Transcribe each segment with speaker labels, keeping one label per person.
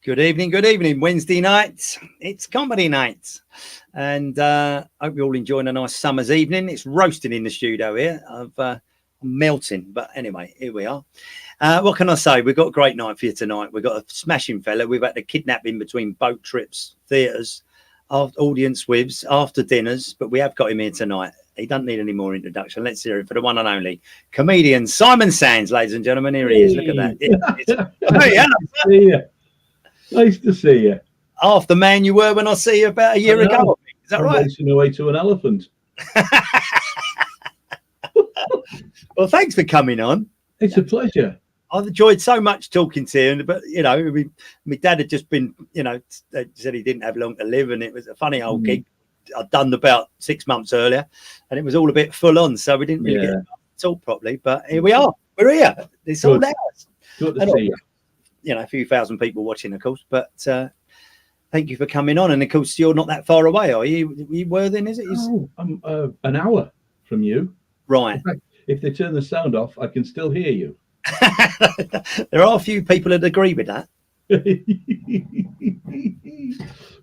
Speaker 1: Good evening. Wednesday night, it's comedy night. And hope you're all enjoying a nice summer's evening. It's roasting in the studio here. I'm melting. But anyway, here we are. What can I say? We've got a great night for you tonight. We've got a smashing fella. We've had to kidnap him between boat trips, theatres, audience whibs, after dinners. But we have got him here tonight. He doesn't need any more introduction. Let's hear it for the one and only comedian Simon Sands, ladies and gentlemen. Here he is. Look at that.
Speaker 2: Hey, nice to see you.
Speaker 1: Half the man you were when I see you about a year ago. Is that right?
Speaker 2: Racing away to an elephant.
Speaker 1: Well, thanks for coming on.
Speaker 2: It's a pleasure.
Speaker 1: I've enjoyed so much talking to you, but my dad had just been, said he didn't have long to live, and it was a funny old gig I'd done about 6 months earlier, and it was all a bit full on, so we didn't really get to talk properly. But here we are. We're here. It's all ours.
Speaker 2: Good to see you.
Speaker 1: A few thousand people watching, of course, but thank you for coming on. And of course, you're not that far away, are you? Worthing, is it?
Speaker 2: Oh, I'm an hour from you.
Speaker 1: Right.
Speaker 2: In fact, if they turn the sound off, I can still hear you.
Speaker 1: There are a few people that agree with that.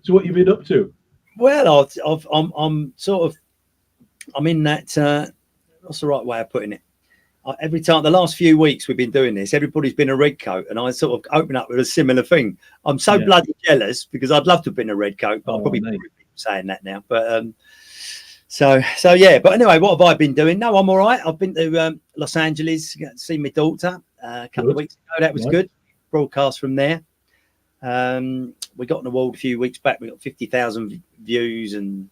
Speaker 2: So what you been up to?
Speaker 1: Well, I'm in that, what's the right way of putting it? Every time, the last few weeks we've been doing this, everybody's been a red coat, and I sort of open up with a similar thing. I'm so bloody jealous because I'd love to have been a red coat, but I'll probably be saying that now. But so yeah. But anyway, what have I been doing? No, I'm all right. I've been to Los Angeles to see my daughter a couple of weeks ago. That was good. Broadcast from there. We got an award a few weeks back. We got 50,000 views, and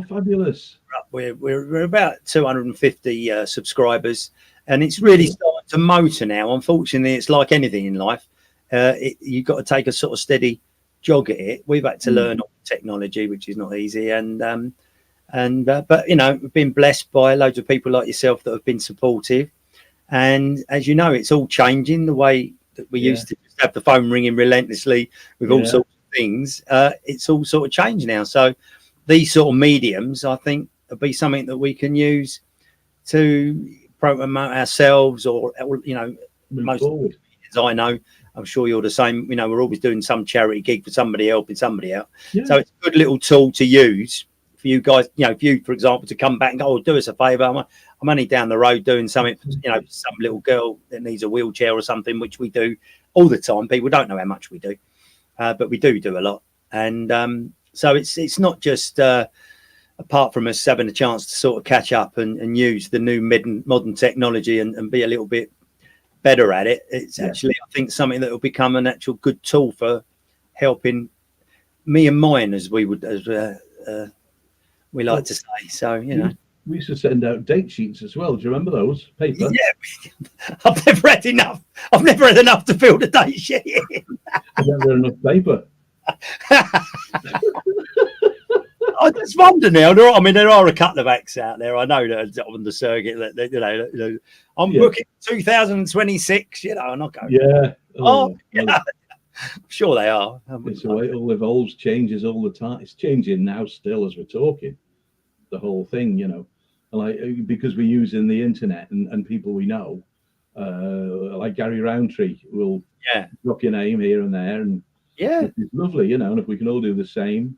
Speaker 2: fabulous.
Speaker 1: We're about 250 subscribers. And it's really starting to motor now. Unfortunately, it's like anything in life. You've got to take a sort of steady jog at it. We've had to learn all the technology, which is not easy. But we've been blessed by loads of people like yourself that have been supportive. And as you know, it's all changing the way that we used to just have the phone ringing relentlessly with all sorts of things. It's all sort of changed now. So these sort of mediums, I think, will be something that we can use to promote ourselves, or most
Speaker 2: forward.
Speaker 1: I know, I'm sure you're the same. We're always doing some charity gig for somebody helping somebody out. So it's a good little tool to use for you guys. If you, for example, to come back and go, do us a favour. I'm only down the road doing something, some little girl that needs a wheelchair or something, which we do all the time. People don't know how much we do, but we do a lot. And so it's not just apart from us having a chance to sort of catch up and use the new modern technology and be a little bit better at it. It's actually, I think, something that will become an actual good tool for helping me and mine, as we like to say. So,
Speaker 2: We used to send out date sheets as well. Do you remember those? Paper?
Speaker 1: Yeah. I've never had enough. I've never had enough to fill the date sheet.
Speaker 2: I've never had enough paper.
Speaker 1: I just wonder now. There are a couple of acts out there. I know that on the circuit that I'm booking 2026. And I go, I'm sure they are.
Speaker 2: It's the way it all evolves, changes all the time. It's changing now still as we're talking. The whole thing, because we're using the internet and people we know, like Gary Roundtree will drop your name here and there, and it's lovely, and if we can all do the same.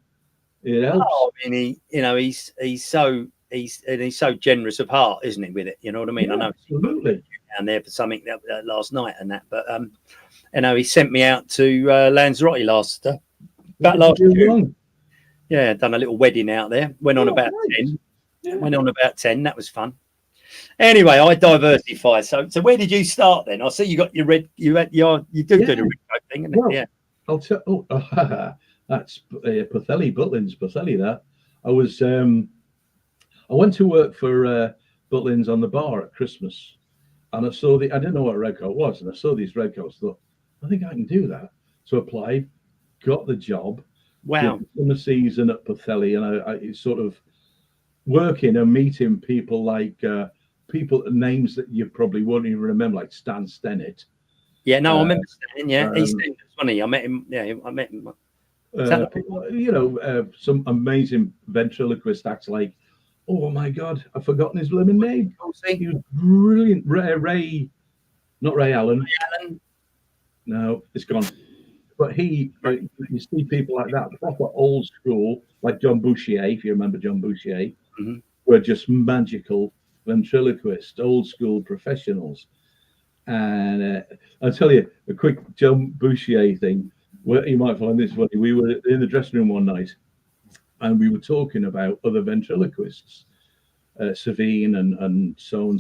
Speaker 2: It helps. He's
Speaker 1: so generous of heart, isn't he? With it, you know what I mean?
Speaker 2: Yeah,
Speaker 1: I know
Speaker 2: absolutely.
Speaker 1: Down there for something last night and that, but he sent me out to Lanzarote last June. Yeah, done a little wedding out there. Went on about 10. Went on about 10. That was fun. Anyway, I diversify. So where did you start then? I see you got your red. You do the red coat thing, isn't it?
Speaker 2: I'll tell. That's Pathelli, Butlins, Pathelli. That I went to work for Butlins on the bar at Christmas, and I didn't know what a red coat was, and I saw these red coats. Thought, I think I can do that. So I applied, got the job.
Speaker 1: Wow.
Speaker 2: Summer season at Pathelli, and I sort of working and meeting people like names that you probably won't even remember, like Stan Stennett.
Speaker 1: Yeah, no, I remember Stan. Yeah, he's funny. I met him. Yeah, I met him.
Speaker 2: Some amazing ventriloquist acts like, oh my God, I've forgotten his blooming name. He was brilliant. Ray, not Ray Allen.
Speaker 1: Ray Allen.
Speaker 2: No, it's gone. But you see people like that, proper old school, like John Bouchier, if you remember John Bouchier, were just magical ventriloquists, old school professionals. And I'll tell you a quick John Bouchier thing. Well, you might find this funny. We were in the dressing room one night, and we were talking about other ventriloquists, Savine and so.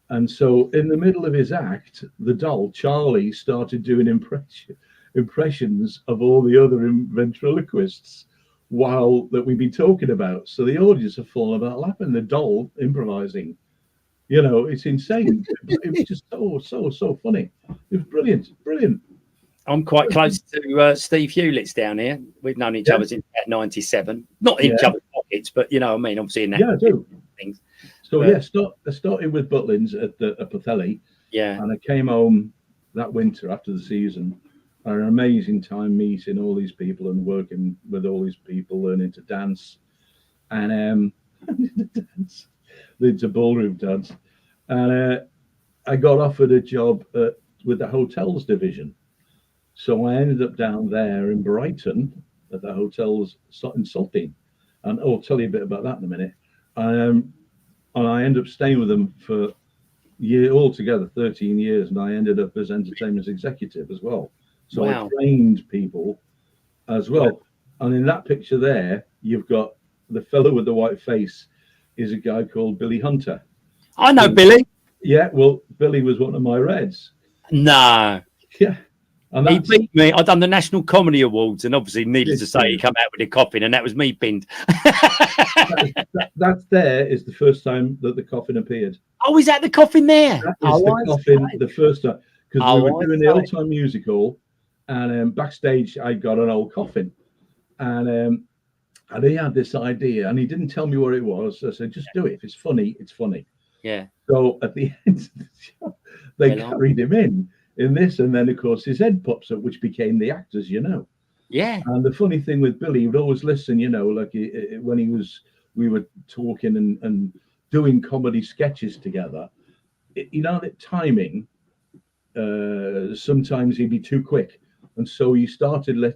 Speaker 2: And so in the middle of his act, the doll, Charlie, started doing impressions of all the other ventriloquists that we'd been talking about. So the audience are falling about laughing, the doll improvising. You know, it's insane. It was just so funny. It was brilliant.
Speaker 1: I'm quite close to Steve Hewlett's down here. We've known each other since about 97. Not in each other's pockets, but, you know what I mean? Obviously in that.
Speaker 2: Yeah, I do.
Speaker 1: Things.
Speaker 2: So, I started with Butlins at Pathelli.
Speaker 1: Yeah.
Speaker 2: And I came home that winter after the season. I had an amazing time meeting all these people and working with all these people, learning to dance. And into ballroom dance. And I got offered a job with the hotels division. So I ended up down there in Brighton at the hotels in Saltine. And I'll tell you a bit about that in a minute. And I ended up staying with them for altogether 13 years. And I ended up as entertainment executive as well. So I trained people as well. And in that picture there, you've got the fellow with the white face is a guy called Billy Hunter.
Speaker 1: I know Billy.
Speaker 2: Yeah, well, Billy was one of my Reds.
Speaker 1: No.
Speaker 2: Yeah. And
Speaker 1: he beat me. I'd done the National Comedy Awards, and obviously, needless to say, he come out with a coffin, and that was me pinned.
Speaker 2: That there is the first time that the coffin appeared.
Speaker 1: Oh, is that the coffin there?
Speaker 2: That is the coffin the first time. Because we were doing the Old Time Musical, and backstage, I got an old coffin. And he had this idea, and he didn't tell me what it was. I said, just do it. If it's funny, it's funny.
Speaker 1: Yeah.
Speaker 2: So at the end of the show, they carried him in this, and then of course his head pops up, which became the actors, you know.
Speaker 1: Yeah.
Speaker 2: And the funny thing with Billy, he would always listen, you know, like when we were talking and doing comedy sketches together. You know, that timing, sometimes he'd be too quick, and so he started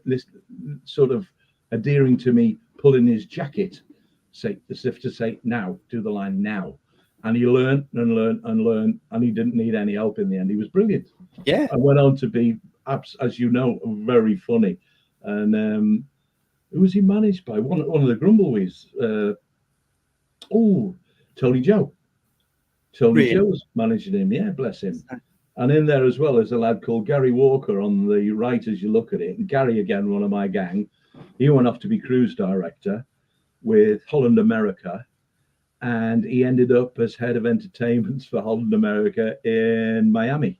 Speaker 2: sort of adhering to me, pulling his jacket, as if to say, now, do the line now. And he learned, and he didn't need any help in the end. He was brilliant.
Speaker 1: Yeah.
Speaker 2: And went on to be, as you know, very funny. And who was he managed by? One of the Grumblewees. Tony Joe. Tony Joe was managing him. Yeah, bless him. And in there as well is a lad called Gary Walker on the right as you look at it. And Gary, again, one of my gang. He went off to be cruise director with Holland America. And he ended up as head of entertainments for Holland America in Miami.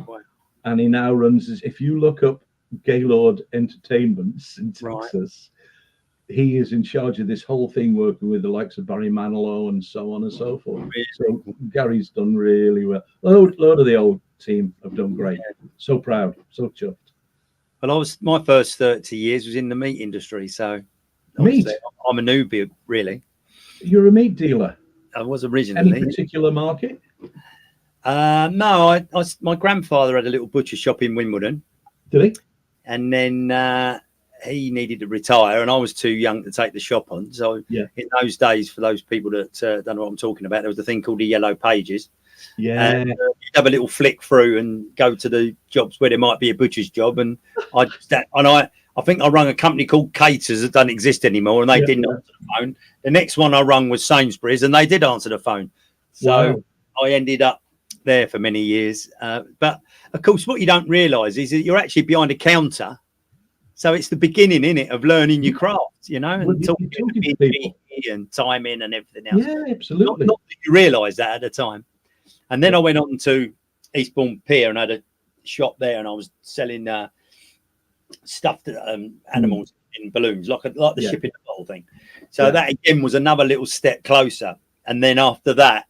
Speaker 2: Wow. And he now runs, if you look up Gaylord Entertainments in Texas, he is in charge of this whole thing, working with the likes of Barry Manilow and so on and so forth. Really? So Gary's done really well. A lot of the old team have done great. So proud, so chuffed. Well,
Speaker 1: my first 30 years was in the meat industry. So
Speaker 2: meat?
Speaker 1: I'm a newbie, really.
Speaker 2: You're a meat dealer?
Speaker 1: I was originally.
Speaker 2: Any particular market?
Speaker 1: No, my grandfather had a little butcher shop in Wimbledon.
Speaker 2: Did he?
Speaker 1: And then he needed to retire, and I was too young to take the shop on. So in those days, for those people that don't know what I'm talking about, there was a thing called the Yellow Pages.
Speaker 2: Yeah.
Speaker 1: And, you'd have a little flick through and go to the jobs where there might be a butcher's job. And I think I rung a company called Caters that doesn't exist anymore, and they didn't answer the phone. The next one I rung was Sainsbury's, and they did answer the phone. So I ended up there for many years. But of course, what you don't realise is that you're actually behind a counter. So it's the beginning, innit, of learning your craft, you know, and talking to people and timing and everything else.
Speaker 2: Yeah, absolutely.
Speaker 1: Not that you realise that at the time. And then I went on to Eastbourne Pier and had a shop there, and I was selling stuffed animals in balloons, like the ship in the bottle thing. So that again was another little step closer. And then after that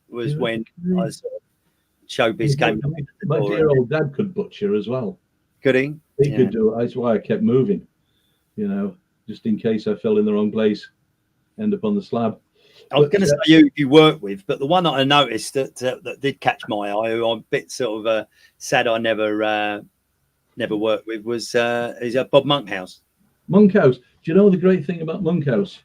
Speaker 1: was when I sort of showbiz came.
Speaker 2: My dear old dad could butcher as well.
Speaker 1: Could he?
Speaker 2: He could do it. That's why I kept moving, you know, just in case I fell in the wrong place, end up on the slab.
Speaker 1: I was going to say you work with, but the one that I noticed that did catch my eye, who I'm a bit sort of sad I never never worked with was is Bob Monkhouse.
Speaker 2: Monkhouse. Do you know the great thing about Monkhouse?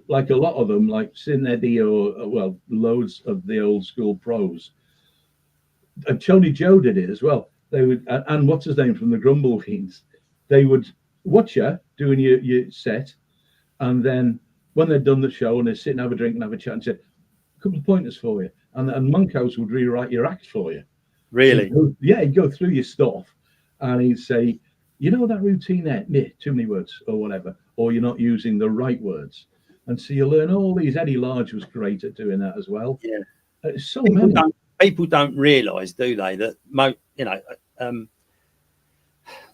Speaker 2: Like a lot of them, like Sin Eddie or well, loads of the old school pros. And Tony Joe did it as well. They would, and what's his name from the Grumble Fiends? They would watch you doing your set, and then when they'd done the show and they'd sit and have a drink and have a chat and say, a couple of pointers for you. And Monkhouse would rewrite your act for you.
Speaker 1: Really?
Speaker 2: He'd go through your stuff and he'd say, you know that routine there, too many words or whatever, or you're not using the right words. And so you learn all these. Eddie Large was great at doing that as well.
Speaker 1: Yeah.
Speaker 2: So many.
Speaker 1: People don't realise, do they, that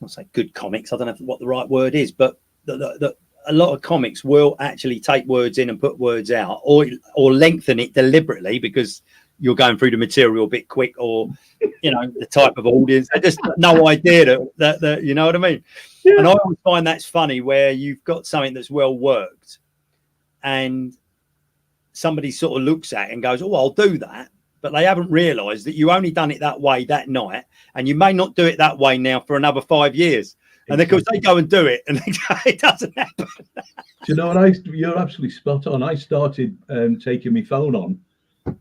Speaker 1: I'll say good comics. I don't know what the right word is, but a lot of comics will actually take words in and put words out, or lengthen it deliberately because you're going through the material a bit quick, or the type of audience. They just have no idea that you know what I mean. Yeah. And I always find that's funny where you've got something that's well worked, and somebody sort of looks at it and goes, "Oh, I'll do that." But they haven't realised that you only done it that way that night, and you may not do it that way now for another 5 years. And of course, they go and do it, and it doesn't happen.
Speaker 2: Do you know what? You're absolutely spot on. I started taking my phone on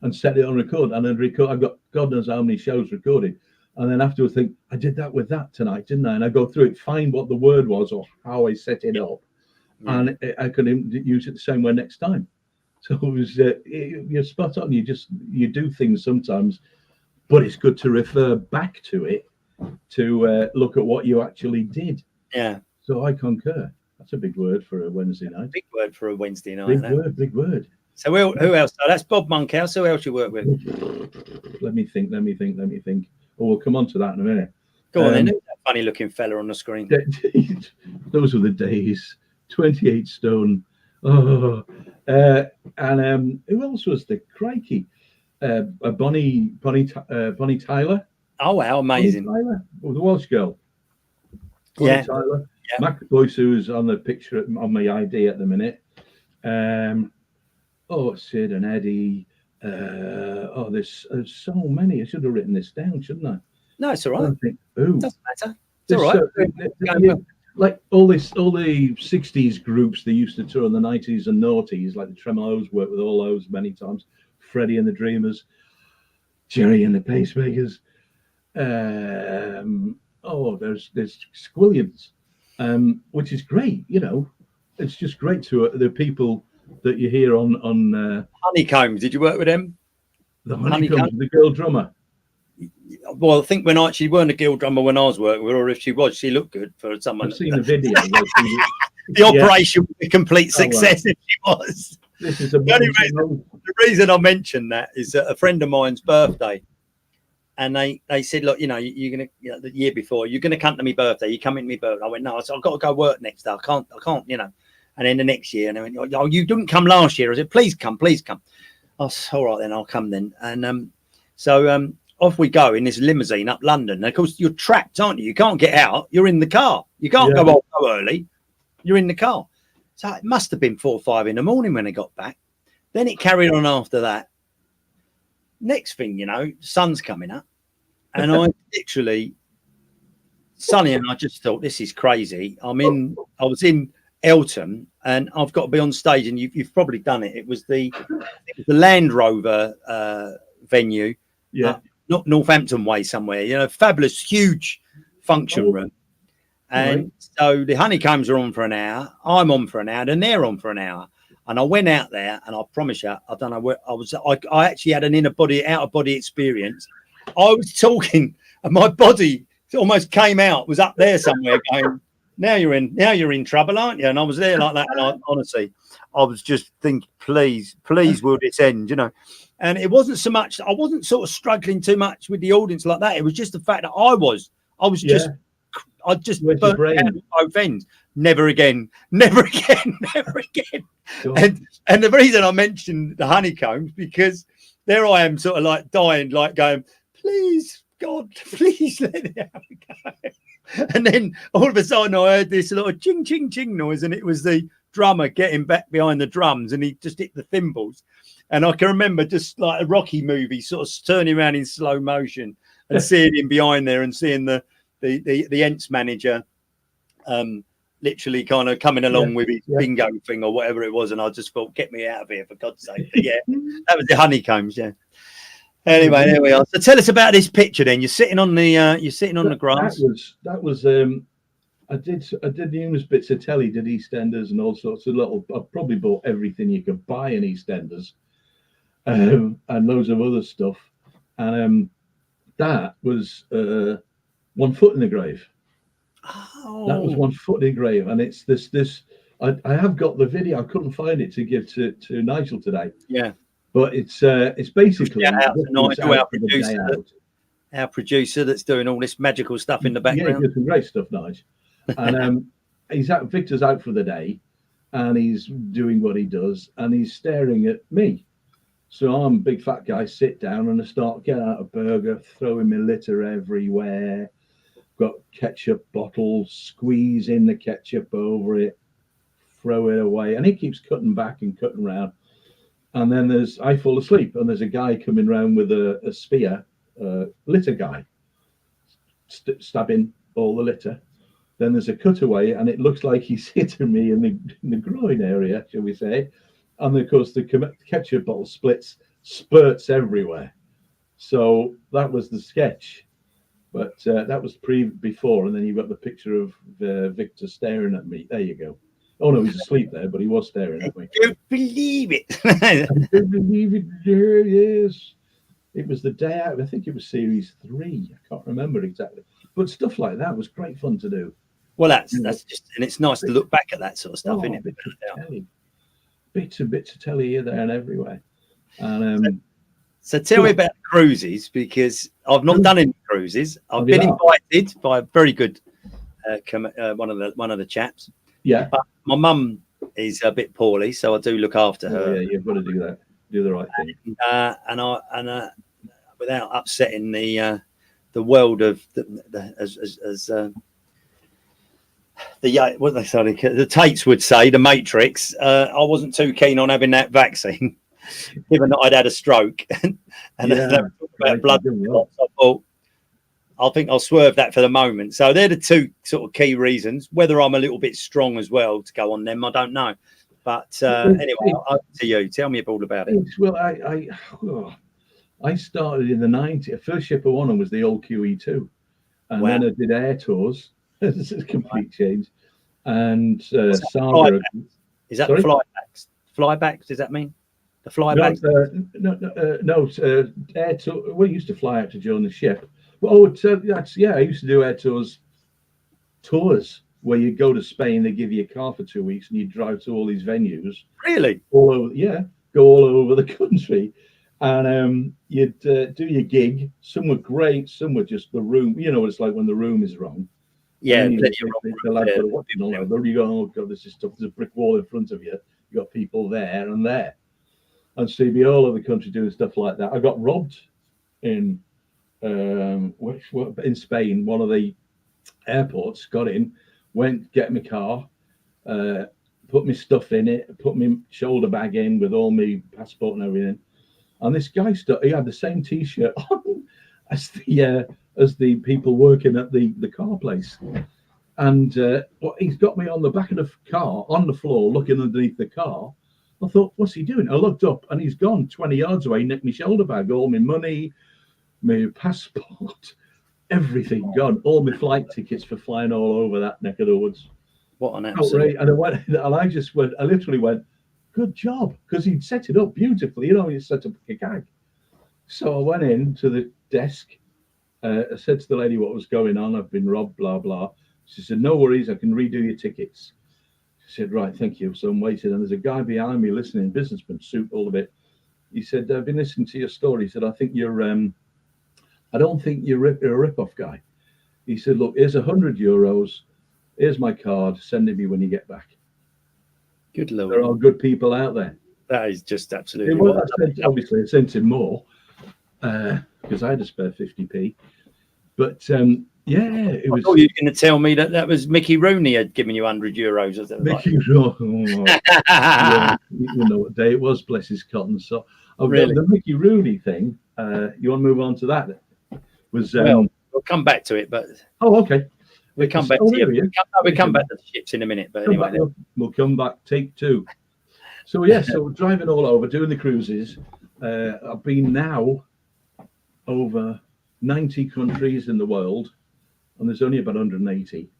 Speaker 2: and set it on record, and then record. I've got God knows how many shows recorded, and then afterwards think I did that with that tonight, didn't I? And I go through it, find what the word was or how I set it up, and I could use it the same way next time. So it was you're spot on. You do things sometimes, but it's good to refer back to it to look at what you actually did.
Speaker 1: Yeah.
Speaker 2: So I concur. That's a big word for a Wednesday night.
Speaker 1: Big word for a Wednesday night.
Speaker 2: Big word.
Speaker 1: So who else? Oh, that's Bob Monkhouse. Who else you work with?
Speaker 2: Let me think. Oh, we'll come on to that in a minute.
Speaker 1: Go on then. Who's that funny looking fella on the screen?
Speaker 2: Those were the days. 28 stone. Oh. And who else was the crikey? Bonnie Tyler.
Speaker 1: Oh wow, amazing!
Speaker 2: Tyler, the Welsh girl.
Speaker 1: Bonnie
Speaker 2: Tyler. Yeah. Mac Boyce, who's on the picture on my ID at the minute. Sid and Eddie. There's so many. I should have written this down, shouldn't I?
Speaker 1: No, it's all right.
Speaker 2: Doesn't
Speaker 1: matter. It's all right.
Speaker 2: Like all the 60s groups they used to tour in the 90s and noughties, like the Tremolos, worked with all those many times. Freddie and the Dreamers, Jerry and the Pacemakers. There's squillions, which is great. It's just great to the people that you hear on
Speaker 1: Honeycombs. Did you work with them?
Speaker 2: The Honeycombs, the girl drummer.
Speaker 1: Well, I think she weren't a girl drummer when I was working with her, or if she was, she looked good for someone.
Speaker 2: I've seen the video.
Speaker 1: The operation was a complete success if she was.
Speaker 2: This is
Speaker 1: the reason I mentioned that is a friend of mine's birthday, and they said, look, you're gonna the year before you're gonna come to my birthday. You come in my birthday. I went, no, I said, I've got to go work next day. I can't. And then the next year, and they went, oh, you didn't come last year. I said, please come. I said, all right, then I'll come then. And so off we go in this limousine up London. And of course, you're trapped, aren't you? You can't get out. You're in the car. You can't go out so early. You're in the car. So it must have been 4 or 5 in the morning when I got back. Then it carried on after that. Next thing, sun's coming up. And I literally, Sonny and I just thought, this is crazy. I was in Eltham, and I've got to be on stage, and you've probably done it. It was the Land Rover venue.
Speaker 2: Yeah.
Speaker 1: Not Northampton way somewhere, fabulous, huge function room. And so the Honeycombs are on for an hour. I'm on for an hour, and they're on for an hour. And I went out there, and I promise you, I don't know where I was. I actually had an out of body experience. I was talking, and my body almost came out, was up there somewhere going, now you're in trouble, aren't you? And I was there like that. And honestly, I was just thinking, please will this end, And it wasn't so much, I wasn't sort of struggling too much with the audience like that. It was just the fact that I just burnt out both ends. Never again. And the reason I mentioned the Honeycombs, because there I am sort of like dying, like going, please, God, please let it go. And then all of a sudden I heard this little ching, ching, ching noise, and it was the drummer getting back behind the drums, and he just hit the cymbals. And I can remember just like a Rocky movie, sort of turning around in slow motion and seeing him behind there and seeing the the Ents manager, literally kind of coming along with his bingo thing or whatever it was, and I just thought, get me out of here for God's sake. But yeah, that was the honeycombs. Yeah. Anyway, there we are. So tell us about this picture. Then you're sitting on the the grass.
Speaker 2: That was. I did numerous bits of telly, did EastEnders and all sorts of little. I probably bought everything you could buy in EastEnders, and loads of other stuff. And that was 1 Foot in the Grave.
Speaker 1: Oh.
Speaker 2: That was 1 Foot in the Grave, and it's this. I have got the video. I couldn't find it to give to Nigel today.
Speaker 1: Yeah.
Speaker 2: But it's basically
Speaker 1: our producer that's doing all this magical stuff in the background.
Speaker 2: Yeah, he does some great stuff, Nigel. And Victor's out for the day, and he's doing what he does, and he's staring at me. So I'm a big fat guy, sit down, and I start getting out a burger, throwing my litter everywhere. Got ketchup bottles, squeezing the ketchup over it, throw it away, and he keeps cutting back and cutting round. And then I fall asleep, and there's a guy coming round with a spear, litter guy, stabbing all the litter. Then there's a cutaway, and it looks like he's hitting me in the groin area, shall we say. And of course, the ketchup bottle spurts everywhere. So that was the sketch. But that was before, and then you've got the picture of Victor staring at me. There you go. Oh no, he's asleep there, but he was staring at me.
Speaker 1: I don't believe it.
Speaker 2: I don't believe it. There it is. It was the day out. I think it was series 3. I can't remember exactly. But stuff like that was great fun to do.
Speaker 1: Well, that's just, and it's nice to look back at that sort of stuff, isn't it?
Speaker 2: Bits of telly here, there, and everywhere. And
Speaker 1: so tell me about cruises, because I've not done any cruises. I've been invited by a very good one of the chaps.
Speaker 2: Yeah.
Speaker 1: But my mum is a bit poorly, so I do look after her.
Speaker 2: Yeah, you've got to do that. Do the right thing.
Speaker 1: And without upsetting the world of the what they say, the Tates would say, the Matrix. I wasn't too keen on having that vaccine, given that I'd had a stroke and about blood clots. I thought, I think I'll swerve that for the moment. So they're the two sort of key reasons. Whether I'm a little bit strong as well to go on them, I don't know. But anyway, over to you. Tell me all about it.
Speaker 2: Well, I started in the 90s. First ship I won on was the old QE2. And then I did air tours. This is a complete change. And Saga.
Speaker 1: Is that flybacks? Flybacks, does that mean? The flybacks?
Speaker 2: No, air tour. We used to fly out to join the ship. Well, I used to do air tours where you go to Spain, they give you a car for 2 weeks, and you drive to all these venues.
Speaker 1: Really?
Speaker 2: All over, go all over the country, and you'd do your gig. Some were great, some were just the room. You know what it's like when the room is wrong.
Speaker 1: Yeah,
Speaker 2: you go, oh god, this is tough. There's a brick wall in front of you. You got people there and there, and so you'd be all over the country doing stuff like that. I got robbed in Spain, one of the airports. Got in, went get my car, put my stuff in it, put my shoulder bag in with all my passport and everything. And this guy he had the same T-shirt on as the people working at the car place. And he's got me on the back of the car, on the floor, looking underneath the car. I thought, what's he doing? I looked up, and he's gone 20 yards away, nicked my shoulder bag, all my money, my passport, everything gone. All my flight tickets for flying all over that neck of the woods.
Speaker 1: What an absolute!
Speaker 2: And I literally went, good job, because he'd set it up beautifully. You know, he set up a gag. So I went in to the desk. I said to the lady what was going on. I've been robbed, blah, blah. She said, no worries, I can redo your tickets. She said, right, thank you. So I'm waiting, and there's a guy behind me listening, businessman, suit, all of it. He said, I've been listening to your story. He said, I don't think you're a rip-off guy. He said, look, here's €100. Here's my card. Send it me when you get back.
Speaker 1: Good Lord.
Speaker 2: There are good people out there.
Speaker 1: That is just absolutely.
Speaker 2: Obviously, I sent him more because I had to spare 50p. But it was.
Speaker 1: I thought you were going to tell me that was Mickey Rooney had given you €100.
Speaker 2: Mickey Rooney. Yeah, you know what day it was. Bless his cotton. So the Mickey Rooney thing. You want to move on to that? Was
Speaker 1: we'll come back to it, but
Speaker 2: okay.
Speaker 1: We'll come back to you. We'll come back to the ships in a minute. But anyway,
Speaker 2: we'll come back. Take two. So yeah, so we're driving all over, doing the cruises. I've been now over 90 countries in the world, and there's only about 180.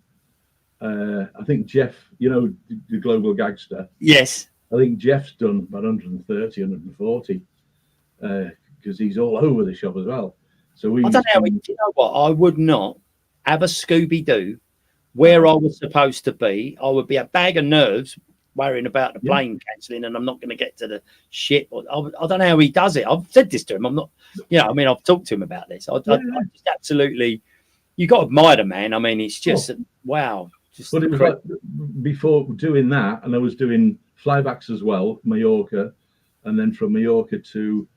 Speaker 2: I think Jeff, the global gagster.
Speaker 1: Yes.
Speaker 2: I think Jeff's done about 130, 140, because he's all over the shop as well. So I
Speaker 1: don't know how you know what? I would not have a Scooby-Doo where I was supposed to be. I would be a bag of nerves worrying about the plane cancelling and I'm not going to get to the ship. I don't know how he does it. I've said this to him. I'm not, I've talked to him about this. I just absolutely, you got to admire the man. I mean, it's just, wow.
Speaker 2: But it was like before doing that, and I was doing flybacks as well, Mallorca, and then from Mallorca to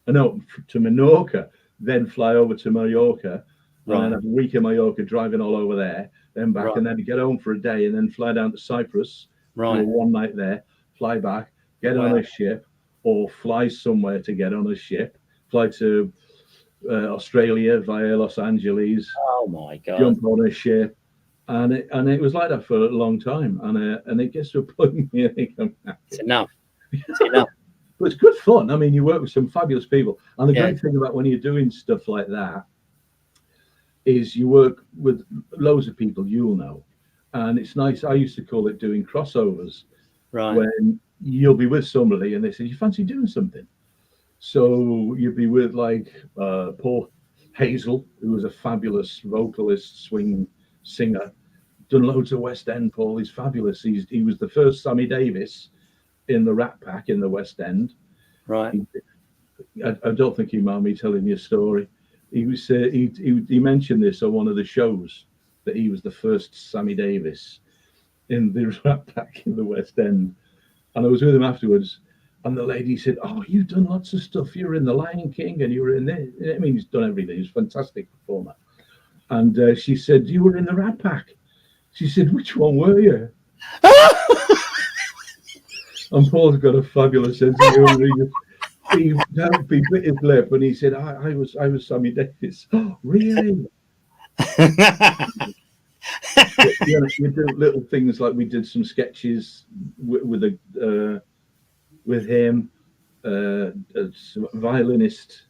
Speaker 2: Menorca, then fly over to Mallorca, and then have a week in Mallorca driving all over there, then back, and then get home for a day, and then fly down to Cyprus, do a one night there, fly back, get on a ship, or fly somewhere to get on a ship, fly to Australia via Los Angeles.
Speaker 1: Oh my God!
Speaker 2: Jump on a ship. And it was like that for a long time, and it gets to a point where you think,
Speaker 1: it's enough. It's enough.
Speaker 2: But it's good fun. I mean, you work with some fabulous people, and the great thing about when you're doing stuff like that is you work with loads of people you'll know, and it's nice. I used to call it doing crossovers,
Speaker 1: right?
Speaker 2: When you'll be with somebody and they say, "You fancy doing something?" So you'd be with like Paul Hazel, who was a fabulous vocalist, swing singer, done loads of West End. Paul, he's fabulous. He was the first Sammy Davis in the Rat Pack in the West End.
Speaker 1: Right.
Speaker 2: I don't think you mind me telling you a story. He was he mentioned this on one of the shows that he was the first Sammy Davis in the Rat Pack in the West End, and I was with him afterwards. And the lady said, "Oh, you've done lots of stuff. You were in The Lion King, and you were in there." I mean, he's done everything. He's a fantastic performer. And she said, "You were in the Rat Pack." She said, "Which one were you?" And Paul's got a fabulous sense of humor. He bit his lip, and he said, "I was Sammy Davis." "Oh, really?" You do little things like we did some sketches with him, a violinist.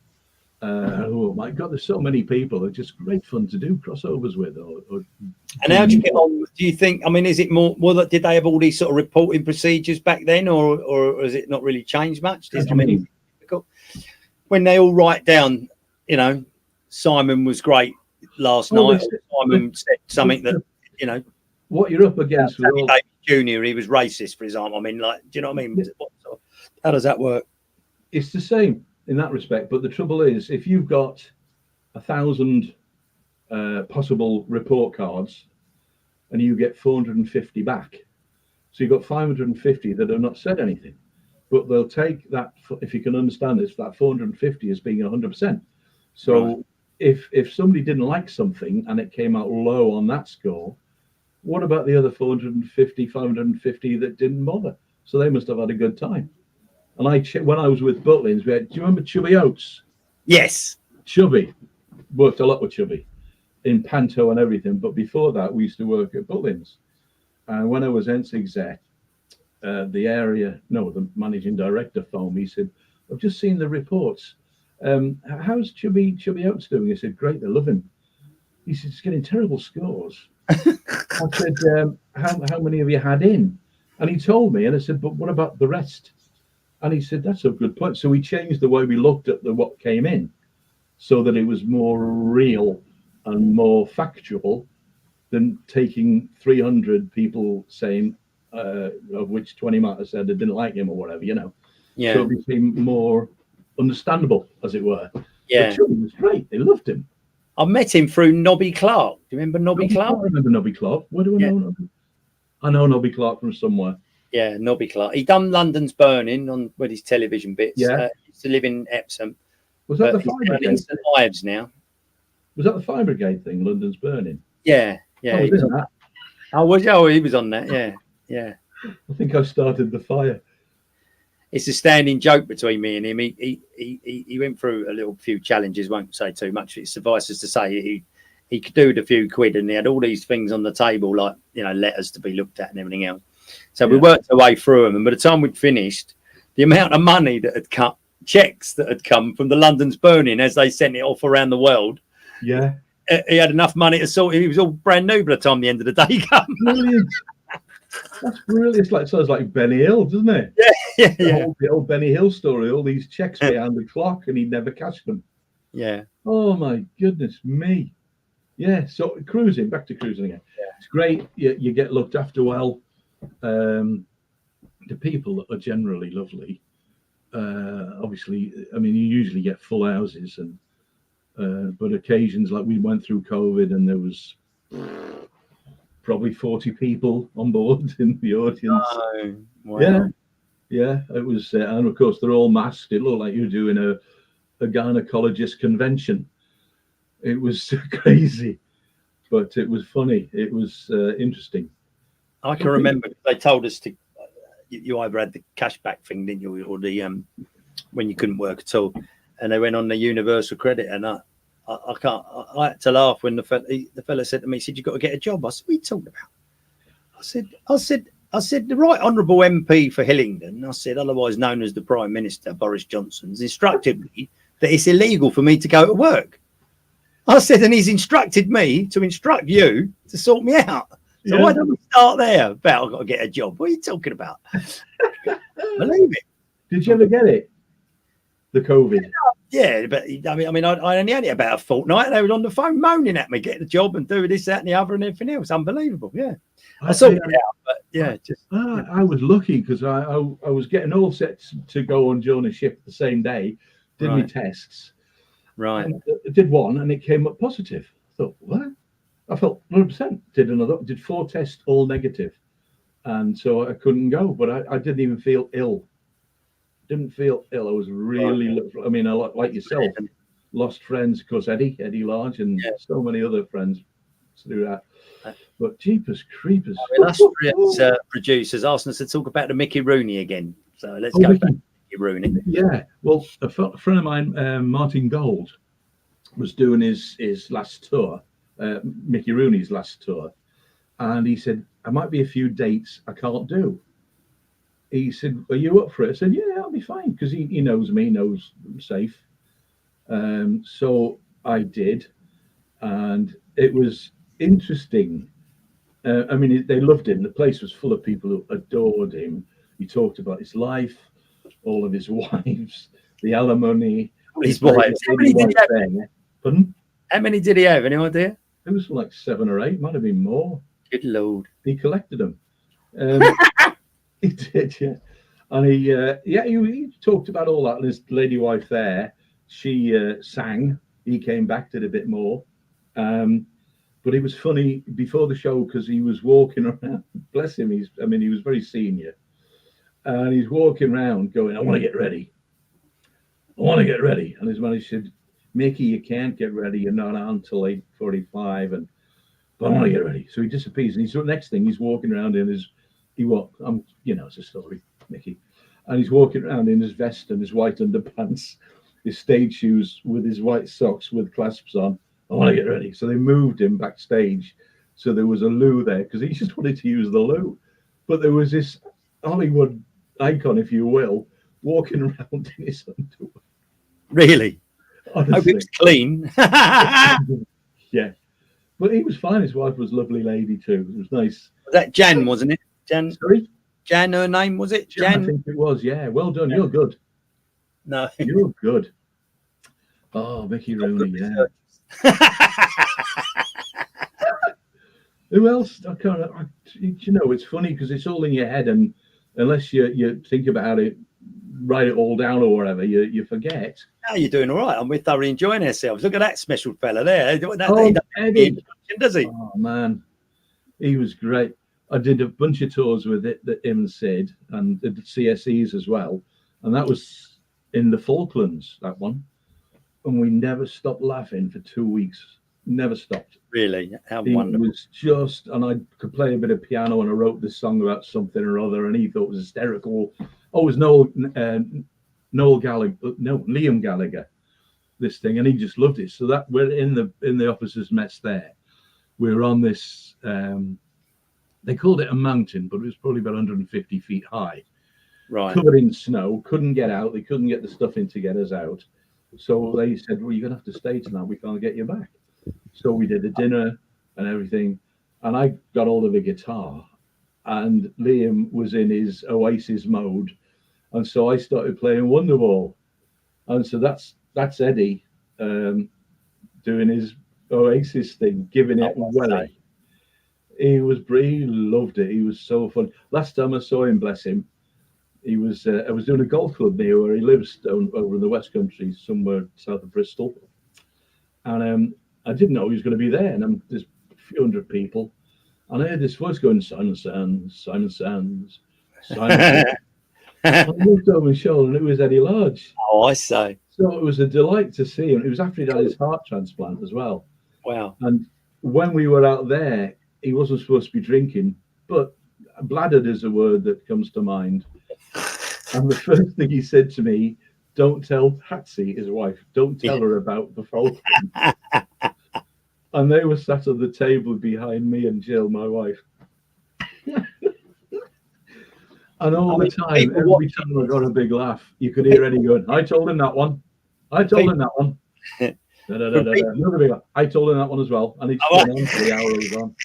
Speaker 2: Oh my God, there's so many people. It's just great fun to do crossovers with.
Speaker 1: And how do you get on? Do you think? I mean, is it more? Well, did they have all these sort of reporting procedures back then, or has it not really changed much? I mean, when they all write down, Simon was great last night. Simon said something that
Speaker 2: what you're up against.
Speaker 1: David Jr. He was racist, for example. I mean, like, do you know what I mean? How does that work?
Speaker 2: It's the same in that respect, but the trouble is, if you've got 1,000 possible report cards and you get 450 back, so you've got 550 that have not said anything, but they'll take that, if you can understand this, that 450 as being 100%. So if somebody didn't like something and it came out low on that score, what about the other 450, 550 that didn't bother? So they must have had a good time. And when I was with Butlins, do you remember Chubby Oates?
Speaker 1: Yes.
Speaker 2: Chubby. Worked a lot with Chubby in Panto and everything. But before that, we used to work at Butlins. And when I was NCEXEC, the managing director phoned me. He said, "I've just seen the reports. How's Chubby Oates doing?" I said, "Great, they love him." He said, "He's getting terrible scores." I said, how many have you had in? And he told me, and I said, "But what about the rest?" And he said, "That's a good point." So we changed the way we looked at what came in so that it was more real and more factual than taking 300 people saying, of which 20 might have said they didn't like him or whatever,
Speaker 1: Yeah.
Speaker 2: So it became more understandable, as it were.
Speaker 1: Yeah.
Speaker 2: But Chubby was great. They loved him.
Speaker 1: I met him through Nobby Clark. Do you remember Nobby Clark?
Speaker 2: I remember Nobby Clark. Where do I know Nobby? I know Nobby Clark from somewhere.
Speaker 1: Yeah, Nobby Clark. He done London's Burning with his television bits.
Speaker 2: Yeah.
Speaker 1: He used to live in Epsom.
Speaker 2: Was that the Fire Brigade?
Speaker 1: St Ives now.
Speaker 2: Was that the Fire Brigade thing, London's Burning?
Speaker 1: Yeah.
Speaker 2: Oh,
Speaker 1: he was on that. Oh, he was on that. Yeah.
Speaker 2: I think I started the fire.
Speaker 1: it's a standing joke between me and him. He went through a little few challenges. Won't say too much. It suffices to say he could do the few quid, and he had all these things on the table, like, you know, letters to be looked at and everything else. So we worked our way through them, and by the time we'd finished, the amount of money that had cut, checks that had come from the London's burning as they sent it off around the world.
Speaker 2: Yeah.
Speaker 1: He had enough money to sort. He was all brand new by the time the end of the day came.
Speaker 2: Brilliant. That's brilliant. It's like, sounds like Benny Hill, doesn't it?
Speaker 1: Yeah.
Speaker 2: The old Benny Hill story. All these checks behind the clock, and he'd never catch them.
Speaker 1: Yeah.
Speaker 2: Oh my goodness me. Yeah. So cruising, back to cruising again. Yeah. It's great. You get looked after well. The people are generally lovely. Obviously, I mean, you usually get full houses, and but occasions like we went through COVID, and there was probably 40 people on board in the audience.
Speaker 1: Oh, wow.
Speaker 2: Yeah, it was, and of course they're all masked. It looked like you were doing a gynecologist convention. It was crazy, but it was funny. It was interesting.
Speaker 1: I can remember they told us to. You either had the cashback thing, didn't you, or the when you couldn't work at all, and they went on the universal credit, and I had to laugh when the fella said to me, he said, "You've got to get a job." I said, "What are you talking about?" I said, the Right Honourable MP for Hillingdon, I said, otherwise known as the Prime Minister, Boris Johnson's instructed me that it's illegal for me to go to work. I said, and he's instructed me to instruct you to sort me out. So why don't we start there about I've got to get a job? What are you talking about? Believe it.
Speaker 2: Did you ever get it? The COVID?
Speaker 1: Yeah, but I mean, I only had it about a fortnight. They were on the phone moaning at me, get the job and do this, that, and the other, and everything else. Unbelievable. Yeah, I sorted it out, but yeah,
Speaker 2: I was lucky because I was getting all set to go on during a shift the same day. Did my tests.
Speaker 1: Right.
Speaker 2: I did one, and it came up positive. I thought, what? I felt 100%. Did 4 tests, all negative, and so I couldn't go. But I didn't even feel ill. Didn't feel ill. I was really. I mean, like yourself, lost friends. Of course, Eddie Large, and so many other friends through that. But jeepers creepers.
Speaker 1: Illustrious producers asking us to talk about the Mickey Rooney again. So let's go back to Mickey Rooney.
Speaker 2: Yeah. Well, a friend of mine, Martin Gold, was doing his last tour. Mickey Rooney's last tour, and he said, "I might be a few dates I can't do." He said, "Are you up for it?" I said, "Yeah, I'll be fine," because he knows me, knows I'm safe. So I did, and it was interesting. I mean, they loved him. The place was full of people who adored him. He talked about his life, all of his wives, the alimony.
Speaker 1: His wives. How many did he have?
Speaker 2: Pardon?
Speaker 1: How many did he have? Any idea?
Speaker 2: It was like 7 or 8, might have been more.
Speaker 1: Good Lord.
Speaker 2: He collected them. He did, yeah. And he talked about all that. And his lady wife there, she sang. He came back, did a bit more. But it was funny before the show because he was walking around. Bless him. He was very senior. And he's walking around going, "I want to get ready. I want to get ready." And his manager said, "Mickey, you can't get ready. You're not on till 8:45. But I want to get ready." So he disappears. And the next thing, he's walking around in his, it's a story, Mickey. And he's walking around in his vest and his white underpants, his stage shoes with his white socks with clasps on. "I want to get ready." So they moved him backstage. So there was a loo there because he just wanted to use the loo. But there was this Hollywood icon, if you will, walking around in his underwear.
Speaker 1: Really?
Speaker 2: Honestly.
Speaker 1: Hope it was clean.
Speaker 2: Yeah. But he was fine. His wife was a lovely lady too. It was nice.
Speaker 1: Was that Jan, wasn't it? Jan?
Speaker 2: Sorry?
Speaker 1: Jan, her name, was it?
Speaker 2: Jan? I think it was, yeah. Well done. You're good.
Speaker 1: No.
Speaker 2: You're good. Oh, Mickey Rooney, yeah. Who else? It's funny because it's all in your head, and unless you think about it, write it all down or whatever, you forget.
Speaker 1: No, you're doing all right. And we're thoroughly enjoying ourselves. Look at that special fella there.
Speaker 2: Eddie.
Speaker 1: Does he?
Speaker 2: Oh, man. He was great. I did a bunch of tours with him and Sid, and did CSEs as well. And that was in the Falklands, that one. And we never stopped laughing for 2 weeks. never stopped.
Speaker 1: Really, how
Speaker 2: He
Speaker 1: wonderful.
Speaker 2: was just, and I could play a bit of piano, and I wrote this song about something or other, and he thought it was hysterical. Oh, it was Noel Gallagher, no, Liam Gallagher, this thing, and he just loved it. So that we're in the officers' mess there. We were on this. They called it a mountain, but it was probably about 150 feet high,
Speaker 1: Right.
Speaker 2: covered in snow. Couldn't get out. They couldn't get the stuff in to get us out. So they said, "Well, you're gonna have to stay tonight. We can't get you back." So we did a dinner and everything, and I got hold of a guitar, and Liam was in his Oasis mode, and so I started playing Wonderwall, and so that's Eddie doing his Oasis thing, giving it away. He loved it. He was so fun. Last time I saw him, bless him, he was I was doing a golf club near where he lives over in the West Country, somewhere south of Bristol, and I didn't know he was going to be there, and there's a few hundred people, and I heard this voice going, Simon Sands, Simon Sands, Simon Sands. I looked over my shoulder, and it was Eddie Large.
Speaker 1: Oh, I say.
Speaker 2: So it was a delight to see him. It was after he'd had his heart transplant as well.
Speaker 1: Wow.
Speaker 2: And when we were out there, he wasn't supposed to be drinking, but bladdered is a word that comes to mind. And the first thing he said to me, don't tell Patsy, his wife, don't tell her about the Falcons. And they were sat at the table behind me and Jill, my wife. And all the time, every time I got a big laugh, you could hear Eddie going, I told him that one. I told him that one. Another big laugh. I told him that one as well. And he'd gone on for the hour he was on.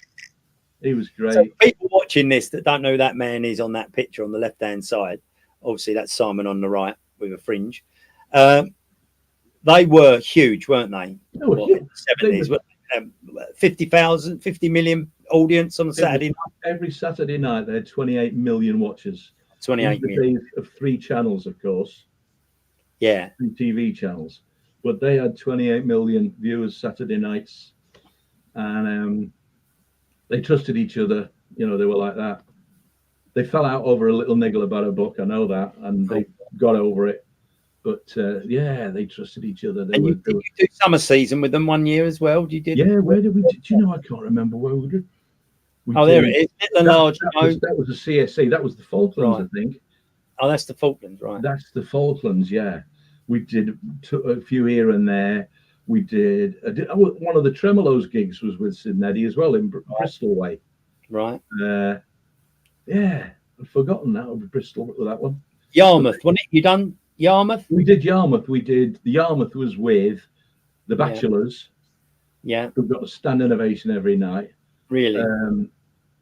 Speaker 2: He was great.
Speaker 1: So people watching this that don't know who that man is on that picture on the left-hand side, obviously that's Simon on the right with a fringe. They were huge, weren't they?
Speaker 2: They were huge.
Speaker 1: 70s, 50 million audience on Saturday night.
Speaker 2: Every Saturday night, they had 28 million watchers.
Speaker 1: 28 million.
Speaker 2: Days of 3 channels, of course.
Speaker 1: Yeah.
Speaker 2: 3 TV channels. But they had 28 million viewers Saturday nights. And they trusted each other. You know, they were like that. They fell out over a little niggle about a book. I know that. And they got over it. But yeah, they trusted each other.
Speaker 1: Did you do summer season with them one year as well?
Speaker 2: Yeah, where did we? Do you know? I can't remember where we did.
Speaker 1: There it is.
Speaker 2: That was the CSC. That was the Falklands, right. I think.
Speaker 1: Oh, that's the Falklands, right?
Speaker 2: That's the Falklands. Yeah, we did a few here and there. We did. One of the Tremolos gigs was with Sid and Eddie as well in Bristol way.
Speaker 1: Right.
Speaker 2: Yeah, I've forgotten that over Bristol with that one.
Speaker 1: Yarmouth, wasn't it? You done Yarmouth?
Speaker 2: We did Yarmouth. The Yarmouth was with the Bachelors.
Speaker 1: Yeah.
Speaker 2: We've got a standing ovation every night.
Speaker 1: Really?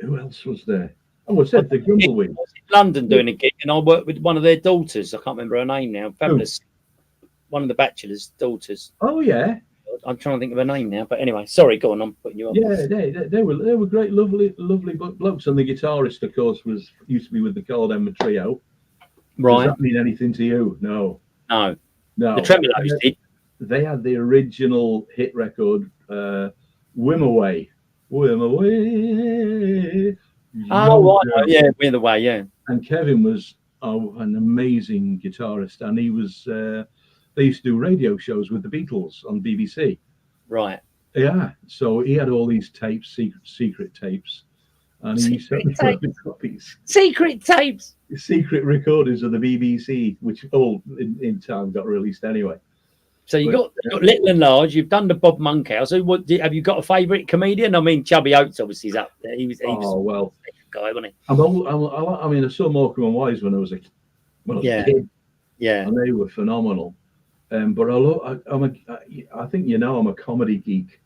Speaker 2: Who else was there? Oh, I said the Grumbleweed.
Speaker 1: London doing a gig, and I worked with one of their daughters. I can't remember her name now. Fabulous. One of the Bachelors' daughters.
Speaker 2: Oh yeah.
Speaker 1: I'm trying to think of her name now, but anyway, sorry. Go on. I'm putting you on.
Speaker 2: Yeah, they were great, lovely blokes. And the guitarist, of course, used to be with the Cold Emma Trio.
Speaker 1: Right.
Speaker 2: Does that mean anything to you? No.
Speaker 1: The Tremolos did.
Speaker 2: They had the original hit record, "Whim Away." Whim Away.
Speaker 1: Oh, right. Yeah, Whim Away, yeah.
Speaker 2: And Kevin was an amazing guitarist, and he was. They used to do radio shows with the Beatles on BBC.
Speaker 1: Right.
Speaker 2: Yeah. So he had all these tapes, secret tapes, and he used to have copies.
Speaker 1: Secret tapes.
Speaker 2: Secret recordings of the BBC, which all in time got released anyway.
Speaker 1: So you got Little and Large. You've done the Bob Monkhouse. So have you got a favourite comedian? I mean, Chubby Oates obviously is up there. He was
Speaker 2: well,
Speaker 1: a guy, wasn't he?
Speaker 2: I mean, I saw Morecambe and Wise when I was a kid.
Speaker 1: Yeah,
Speaker 2: and they were phenomenal. But I think I'm a comedy geek,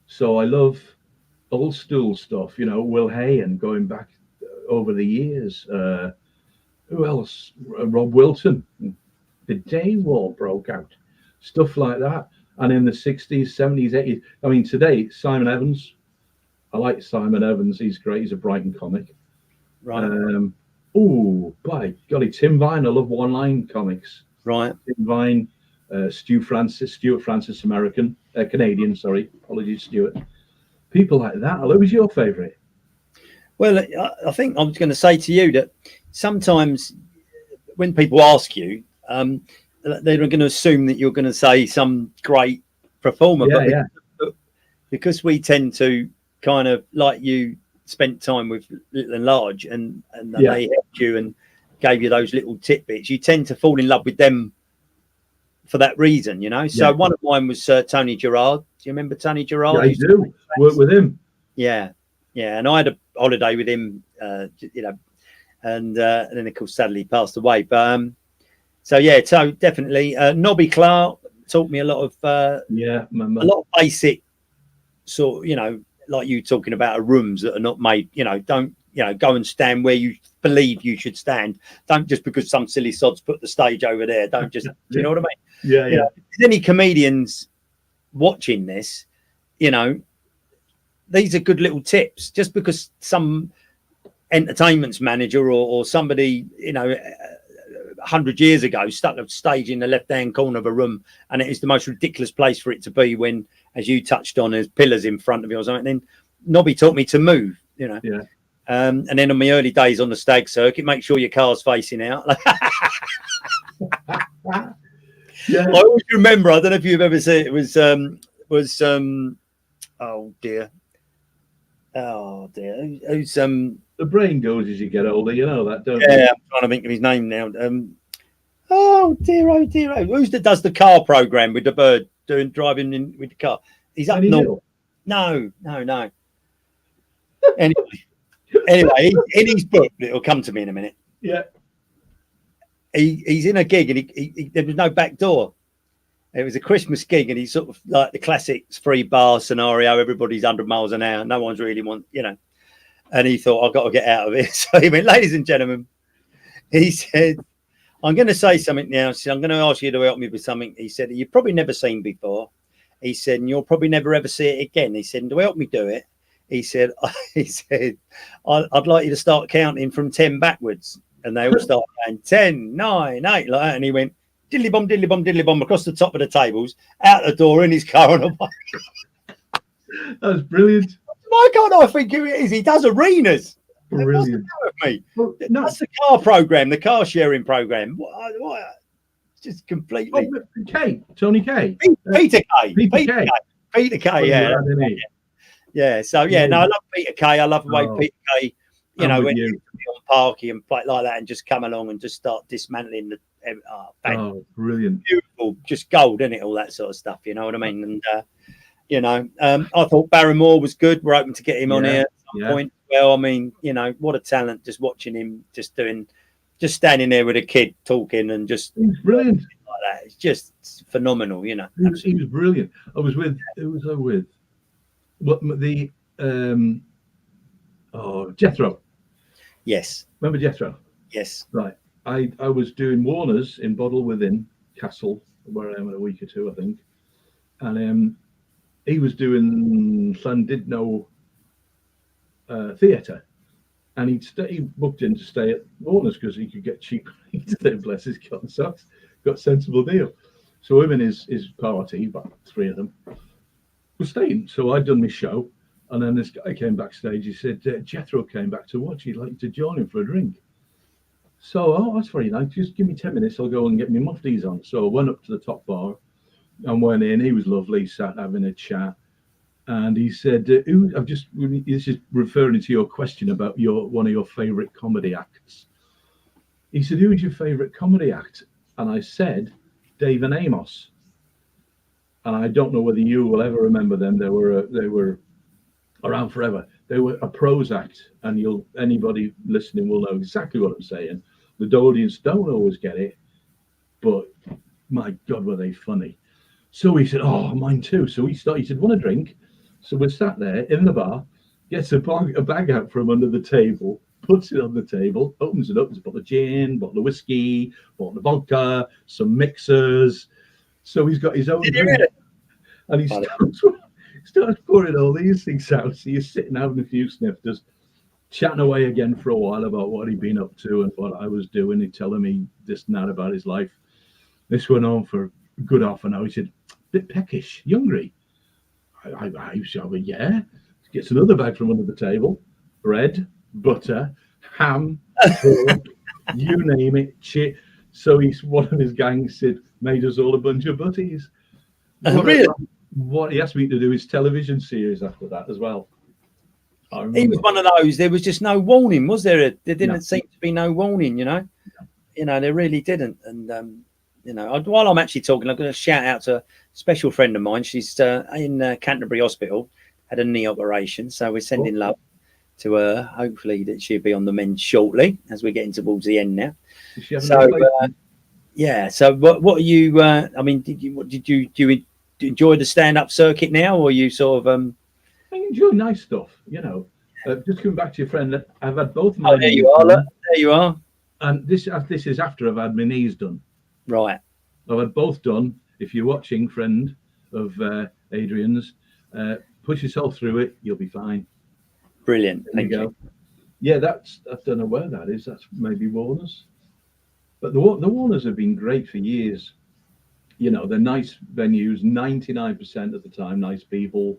Speaker 2: so I love old school stuff. You know, Will Hay and going back over the years. Who else? Rob Wilson. The day war broke out. Stuff like that. And in the 60s, 70s, 80s. I mean, today, Simon Evans. I like Simon Evans. He's great. He's a Brighton comic.
Speaker 1: Right.
Speaker 2: By golly, Tim Vine. I love one-line comics.
Speaker 1: Right.
Speaker 2: Tim Vine, Stuart Francis, Canadian, sorry. Apologies, Stuart. People like that. Who's your favourite?
Speaker 1: Well, I think I was going to say to you that sometimes when people ask you, they're going to assume that you're going to say some great performer. because we tend to kind of, like you spent time with Little and Large, and they helped you and gave you those little tidbits, you tend to fall in love with them for that reason, you know. So one of mine was Tony Gerard. Do you remember Tony Gerard?
Speaker 2: Yeah, I do. Work with him.
Speaker 1: Yeah, and I had a holiday with him, you know, and then of course sadly he passed away. But so definitely Nobby Clark taught me a lot of a lot of basic sort, you know, like you talking about rooms that are not made, you know, don't, you know, go and stand where you believe you should stand. Don't just because some silly sods put the stage over there. Don't just, do you know what I mean?
Speaker 2: Yeah,
Speaker 1: you know, if there's any comedians watching this, you know, these are good little tips. Just because some entertainment's manager or somebody, you know, 100 years ago stuck a stage in the left-hand corner of a room, and it is the most ridiculous place for it to be when, as you touched on, there's pillars in front of you or something. Then Nobby taught me to move, you know.
Speaker 2: Yeah.
Speaker 1: And then on my early days on the stag circuit, make sure your car's facing out.
Speaker 2: Yeah.
Speaker 1: I always remember, I don't know if you've ever seen it, was oh dear, who's
Speaker 2: the brain goes as you get older, you know that, don't you?
Speaker 1: I'm trying to think of his name now. Oh dear, who's that does the car program with the bird driving in with the car? He's up north. No. Anyway, in his book, it'll come to me in a minute.
Speaker 2: Yeah.
Speaker 1: He's in a gig, and he there was no back door. It was a Christmas gig, and he's sort of like the classic free bar scenario. Everybody's 100 miles an hour. No one's really you know. And he thought, I've got to get out of it. So he went, ladies and gentlemen, he said, I'm going to say something now. So I'm going to ask you to help me with something. He said, you've probably never seen before. He said, and you'll probably never ever see it again. He said, and to help me do it, he said, I'd like you to start counting from 10 backwards. And they all start going 10, 9, 8, like that. And he went, diddly bomb, across the top of the tables, out the door in his car on a bike.
Speaker 2: That's brilliant.
Speaker 1: Why can't I think who it is? He does arenas.
Speaker 2: Brilliant.
Speaker 1: With me.
Speaker 2: Well, no.
Speaker 1: That's the car program, the car sharing program. What? Just completely.
Speaker 2: Tony K.
Speaker 1: Peter K.
Speaker 2: Peter K.
Speaker 1: Yeah. So no, I love Peter K. I love the way Peter K. You know, when you be on Parky and play like that, and just come along and just start dismantling the.
Speaker 2: Brilliant!
Speaker 1: Beautiful, just gold, isn't it? All that sort of stuff. You know what I mean? And you know, I thought Barrymore was good. We're hoping to get him on here at some point. Well, I mean, you know, what a talent! Just watching him, just standing there with a kid talking and just
Speaker 2: he's brilliant
Speaker 1: like that. It's just phenomenal, you know.
Speaker 2: He was brilliant. I was with who was I with? What the Jethro.
Speaker 1: Yes.
Speaker 2: Remember Jethro?
Speaker 1: Yes.
Speaker 2: Right. I was doing Warner's in Bottle Within Castle, where I am in a week or two, I think, and he was doing Llandudno theatre, and he booked in to stay at Warner's because he could get cheap rates there. Bless his cotton socks, got a sensible deal. So him and his party, about 3 of them, were staying. So I'd done my show, and then this guy came backstage. He said Jethro came back to watch. He'd like you to join him for a drink. So, that's very nice. Just give me 10 minutes. I'll go and get my muftis on. So I went up to the top bar and went in. He was lovely, sat having a chat. And he said, this is referring to your question about one of your favorite comedy acts. He said, who is your favorite comedy act? And I said, Dave and Amos. And I don't know whether you will ever remember them. They were around forever. They were a prose act, and anybody listening will know exactly what I'm saying. The Doughty's don't always get it, but my God, were they funny. So he said, oh, mine too. So he said, want a drink? So we sat there in the bar, gets a bag out from under the table, puts it on the table, opens it up. There's a bottle of gin, bottle of whiskey, bottle of vodka, some mixers. So he's got his own drink. And he starts pouring all these things out. So you're sitting having a few snifters, chatting away again for a while about what he'd been up to and what I was doing. He'd telling me this and that about his life. This went on for a good half an hour. He said, bit peckish, you hungry? I went, yeah. Gets another bag from under the table. Bread, butter, ham, pork, you name it, one of his gang said, made us all a bunch of butties.
Speaker 1: Really?
Speaker 2: what he asked me to do is television series after that as well. I
Speaker 1: He was
Speaker 2: remember.
Speaker 1: one of those. There was just no warning, was there? There didn't
Speaker 2: No.
Speaker 1: seem to be no warning. There really didn't. And while I'm actually talking, I'm going to shout out to a special friend of mine. She's in Canterbury Hospital, had a knee operation, so we're sending love to her. Hopefully that she'll be on the mend shortly as we're getting towards the end now. So yeah. So what are you? I mean, do you enjoy the stand-up circuit now, or are you sort of?
Speaker 2: I enjoy nice stuff, Just coming back to your friend, I've had both my
Speaker 1: there you are. Look, there you are.
Speaker 2: And this is after I've had my knees done.
Speaker 1: Right.
Speaker 2: I've had both done. If you're watching, friend of Adrian's, push yourself through it. You'll be fine.
Speaker 1: Brilliant.
Speaker 2: Thank you. Yeah, I don't know where that is. That's maybe Warner's. But the Warners have been great for years. They're nice venues, 99% of the time, nice people.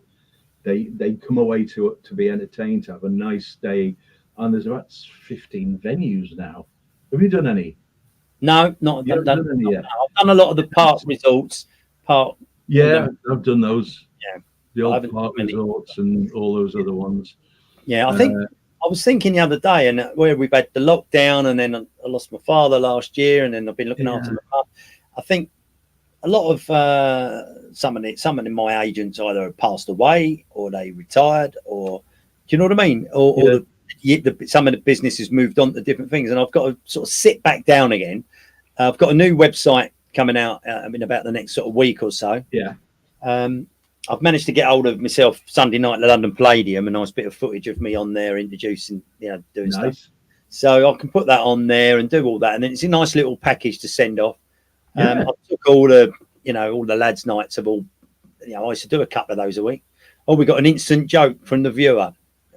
Speaker 2: They come away to be entertained, to have a nice day. And there's about 15 venues now. Have you done any?
Speaker 1: No, not done
Speaker 2: any yet.
Speaker 1: I've done a lot of the park resorts.
Speaker 2: Yeah, I've done those.
Speaker 1: Yeah.
Speaker 2: The old park resorts and all those other ones.
Speaker 1: Yeah, I think I was thinking the other day, and where we've had the lockdown, and then I lost my father last year, and then I've been looking after my mum. I think a lot of some of my agents either have passed away or they retired, or do you know what I mean? Or some of the business has moved on to different things, and I've got to sort of sit back down again. I've got a new website coming out in about the next sort of week or so.
Speaker 2: Yeah.
Speaker 1: I've managed to get hold of myself Sunday night at the London Palladium, a nice bit of footage of me on there introducing, doing stuff. So I can put that on there and do all that, and then it's a nice little package to send off. I took all the lads' nights of all. I used to do a couple of those a week. Oh, we got an instant joke from the viewer.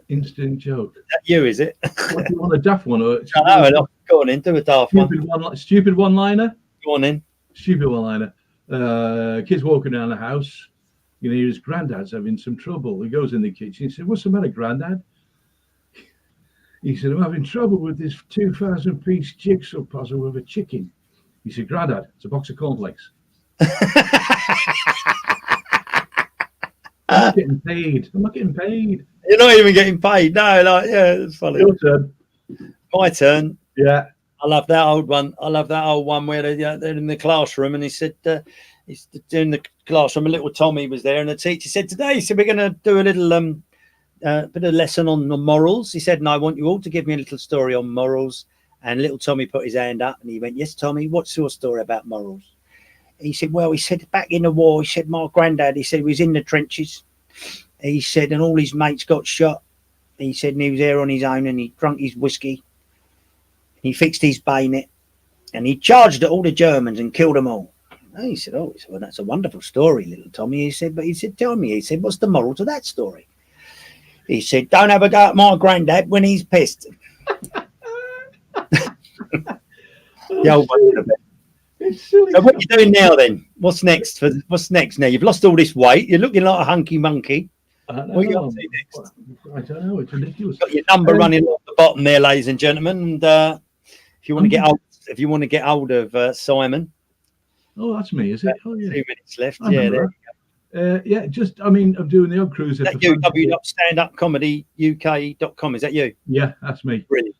Speaker 2: Instant joke.
Speaker 1: Is that you, is it?
Speaker 2: What, do you want a daft one? Or
Speaker 1: no, go on in, do a daft one.
Speaker 2: Stupid one-liner?
Speaker 1: Go on in.
Speaker 2: Stupid one-liner. Kid's walking around the house. His granddad's having some trouble. He goes in the kitchen. He said, "What's the matter, Granddad?" He said, "I'm having trouble with this 2,000-piece jigsaw puzzle with a chicken." He said, "Granddad, it's a box of cornflakes." I'm not getting paid.
Speaker 1: You're not even getting paid. No, it's funny.
Speaker 2: Your turn.
Speaker 1: My turn.
Speaker 2: Yeah.
Speaker 1: I love that old one. Where they're in the classroom, and he said, he's doing the classroom. And little Tommy was there, and the teacher said, "Today, so we're going to do a little bit of lesson on the morals." He said, "And I want you all to give me a little story on morals." And little Tommy put his hand up, and he went, "Yes, Tommy, what's your story about morals?" He said, "Well," he said, "back in the war," he said, "my granddad," he said, "was in the trenches." He said, "And all his mates got shot." He said, "And he was there on his own, and he drunk his whiskey. He fixed his bayonet, and he charged at all the Germans and killed them all." And he said, "Oh, well, that's a wonderful story, little Tommy." He said, "But," he said, "tell me," he said, "what's the moral to that story?" He said, "Don't have a go at my granddad when he's pissed."
Speaker 2: It's silly.
Speaker 1: So what are you doing now then? What's next now? You've lost all this weight. You're looking like a hunky monkey. What are you up to next?
Speaker 2: I don't know. It's ridiculous.
Speaker 1: Got your number running off the bottom there, ladies and gentlemen. And if you want to get hold of Simon.
Speaker 2: Oh, that's me, is it? Oh, yeah.
Speaker 1: 2 minutes left. Yeah, there you go.
Speaker 2: I'm doing the odd cruise.
Speaker 1: Is that you? www.standupcomedyuk.com. Is that you?
Speaker 2: Yeah, that's me.
Speaker 1: Brilliant.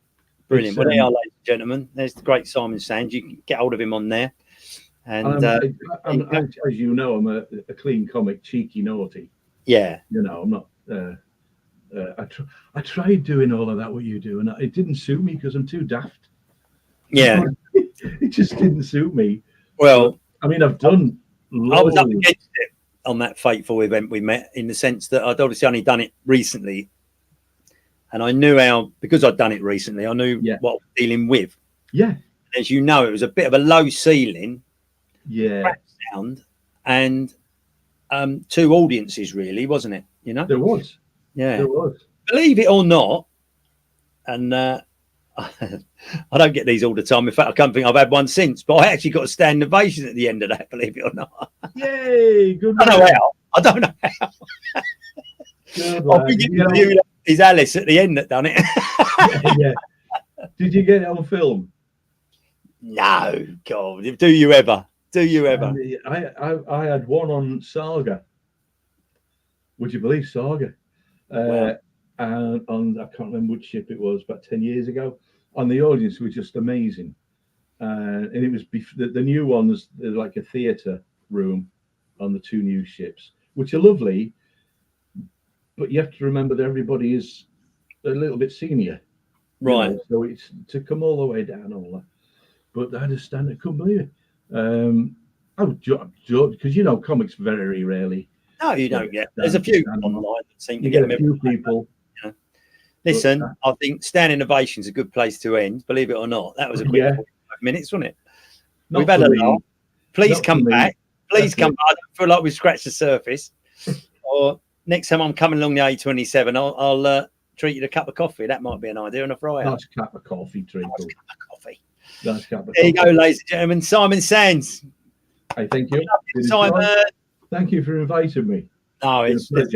Speaker 1: Well, there you are, ladies and gentlemen. There's the great Simon Sands. You can get hold of him on there. And
Speaker 2: as you know, I'm a clean comic, cheeky, naughty.
Speaker 1: Yeah.
Speaker 2: I'm not. I tried doing all of that, what you do, and it didn't suit me because I'm too daft.
Speaker 1: Yeah.
Speaker 2: It just didn't suit me.
Speaker 1: Well,
Speaker 2: I mean, I've done.
Speaker 1: I was up against it on that fateful event we met, in the sense that I'd obviously only done it recently. And I knew because I'd done it recently, I knew what I was dealing with.
Speaker 2: Yeah.
Speaker 1: As you know, it was a bit of a low ceiling,
Speaker 2: crap
Speaker 1: sound, and two audiences, really, wasn't it?
Speaker 2: There was.
Speaker 1: Yeah.
Speaker 2: There was.
Speaker 1: Believe it or not, and I don't get these all the time. In fact, I can't think I've had one since, but I actually got a standing ovation at the end of that, believe it or not.
Speaker 2: Yay! Good.
Speaker 1: I don't know how. I think it's Alice at the end that done it.
Speaker 2: Yeah. Did you get it on film?
Speaker 1: No, God. Do you ever?
Speaker 2: I had one on Saga. would you believe Saga?
Speaker 1: Wow.
Speaker 2: And on, I can't remember which ship it was, about 10 years ago. And the audience was just amazing. And it was the new ones, like a theatre room on the 2 new ships, which are lovely. But you have to remember that everybody is a little bit senior.
Speaker 1: Right.
Speaker 2: You know, so it's to come all the way down, all that. But I just couldn't believe it. Because you know, comics very rarely.
Speaker 1: No, you don't get. There's a few online that seem to
Speaker 2: You
Speaker 1: get
Speaker 2: get a few people.
Speaker 1: You know. Listen, I think standing ovation is a good place to end. Believe it or not, that was a quick 45 minutes, wasn't it? We've had a lot. Please come back. Please come back. I don't feel like we've scratched the surface. Or next time I'm coming along the A27, I'll treat you to a cup of coffee. That might be an idea on a Friday.
Speaker 2: Nice cup of coffee, treat.
Speaker 1: Nice cup of coffee.
Speaker 2: Nice cup of
Speaker 1: there
Speaker 2: coffee.
Speaker 1: You go, ladies and gentlemen. Simon Sands.
Speaker 2: Hey, thank you.
Speaker 1: Simon.
Speaker 2: Thank you for inviting me.
Speaker 1: No, it's been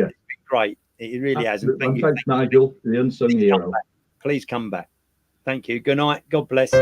Speaker 1: great. It really has. And
Speaker 2: thanks, Nigel, the unsung hero.
Speaker 1: Please come back. Thank you. Good night. God bless.